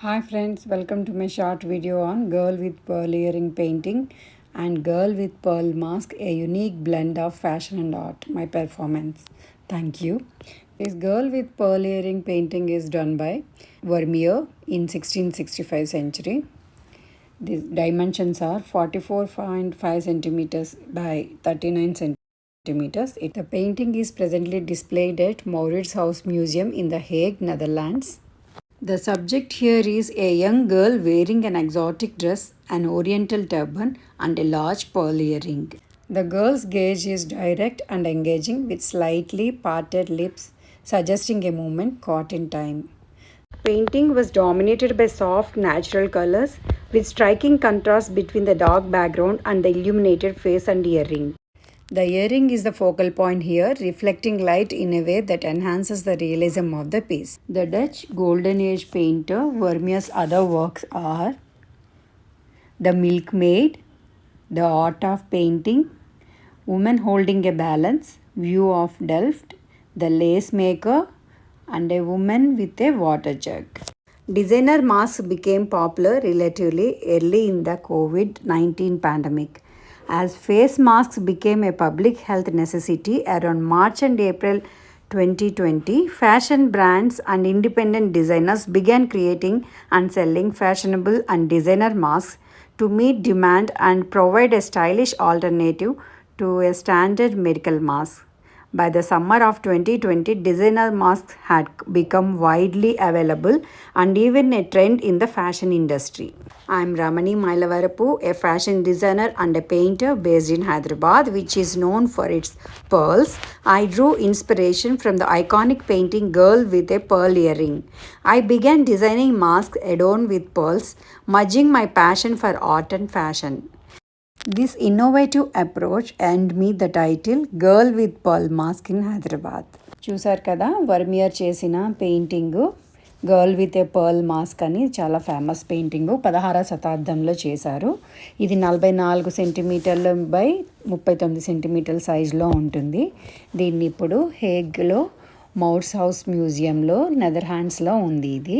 Hi friends, welcome to my short video on Girl with Pearl Earring Painting and Girl with Pearl Mask, a unique blend of fashion and art, my performance. Thank you. This Girl with Pearl Earring Painting is done by Vermeer in 1665 century. The dimensions are 44.5 centimeters by 39 centimeters. The painting is presently displayed at Mauritshuis Museum in The Hague, Netherlands. The subject here is a young girl wearing an exotic dress, an oriental turban, and a large pearl earring. The girl's gaze is direct and engaging with slightly parted lips, suggesting a moment caught in time. Painting was dominated by soft natural colors with striking contrast between the dark background and the illuminated face and earring. The earring is the focal point here, reflecting light in a way that enhances the realism of the piece. The Dutch Golden Age painter Vermeer's other works are The Milkmaid, The Art of Painting, Woman Holding a Balance, View of Delft, The Lace Maker, and A Woman with a Water Jug. Designer masks became popular relatively early in the COVID-19 pandemic. As face masks became a public health necessity around March and April 2020, fashion brands and independent designers began creating and selling fashionable and designer masks to meet demand and provide a stylish alternative to a standard medical mask. By the summer of 2020, designer masks had become widely available and even a trend in the fashion industry. I am Ramani Mailavarapu, a fashion designer and a painter based in Hyderabad, which is known for its pearls. I drew inspiration from the iconic painting Girl with a Pearl Earring. I began designing masks adorned with pearls, merging my passion for art and fashion. This innovative approach earned me the title Girl with Pearl Mask in Hyderabad. చూసారు కదా, వర్మియర్ చేసిన painting girl with a pearl mask అని చాలా famous painting 16వ శతాబ్దంలో చేశారు. ఇది 44 సెంటీమీటర్లు by 39 సెంటీమీటర్ల సైజులో ఉంటుంది. దీన్ని ఇప్పుడు హేగ్లో మౌర్ట్స్హౌస్ మ్యూజియంలో నెదర్లాండ్స్లో ఉంది.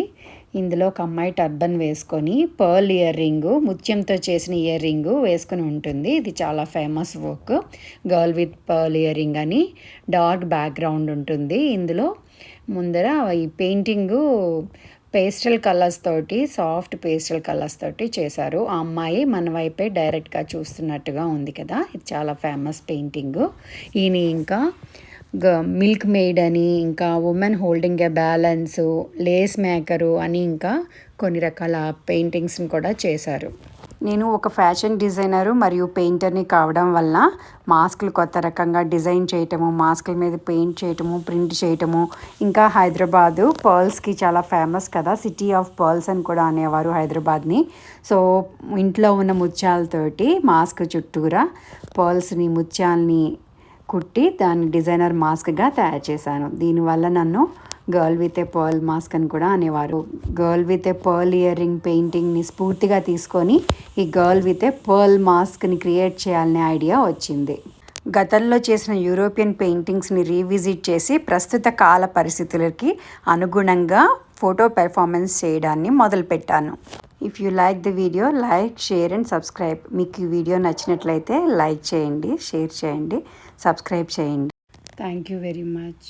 ఇందులో ఒక అమ్మాయి టర్బన్ వేసుకొని పర్ల్ ఇయర్ రింగు, ముత్యంతో చేసిన ఇయర్ రింగు వేసుకుని ఉంటుంది. ఇది చాలా famous work. Girl with pearl ear ring అని డార్క్ బ్యాక్గ్రౌండ్ ఉంటుంది. ఇందులో ముందర ఈ పెయింటింగు పేస్టల్ కలర్స్ తోటి, సాఫ్ట్ పేస్టల్ కలర్స్ తోటి చేశారు. ఆ అమ్మాయి మన వైపే డైరెక్ట్గా చూస్తున్నట్టుగా ఉంది కదా. ఇది చాలా ఫేమస్ పెయింటింగు. ఈయన ఇంకా మిల్క్ మెయిడ్ అని, ఇంకా women holding a balance, lace maker అని ఇంకా కొన్ని రకాల పెయింటింగ్స్ని కూడా చేశారు. నేను ఒక ఫ్యాషన్ డిజైనరు మరియు పెయింటర్ని కావడం వల్ల మాస్కులు కొత్త రకంగా డిజైన్ చేయటము, మాస్కుల మీద పెయింట్ చేయటము, ప్రింట్ చేయటము, ఇంకా హైదరాబాదు పర్ల్స్కి చాలా ఫేమస్ కదా, సిటీ ఆఫ్ పర్ల్స్ అని కూడా అనేవారు హైదరాబాద్ని. సో ఇంట్లో ఉన్న ముత్యాలతోటి మాస్క్ చుట్టూరా పర్ల్స్ని, ముత్యాలని కుట్టి దాన్ని డిజైనర్ మాస్క్గా తయారు చేశాను. దీనివల్ల నన్ను girl with a pearl mask అని కూడా అనేవారు. Girl with a pearl earring పెయింటింగ్ని స్ఫూర్తిగా తీసుకొని ఈ గర్ల్ విత్ ఏ పర్ల్ మాస్క్ని క్రియేట్ చేయాలనే ఐడియా వచ్చింది. గతంలో చేసిన యూరోపియన్ పెయింటింగ్స్ని రీవిజిట్ చేసి ప్రస్తుత కాల పరిస్థితులకి అనుగుణంగా ఫోటో పెర్ఫార్మెన్స్ చేయడాన్ని మొదలుపెట్టాను. If you like the video, like, share and subscribe. మీకు ఈ వీడియో నచ్చినట్లయితే లైక్ చేయండి, షేర్ చేయండి, సబ్స్క్రైబ్ చేయండి. Thank you very much.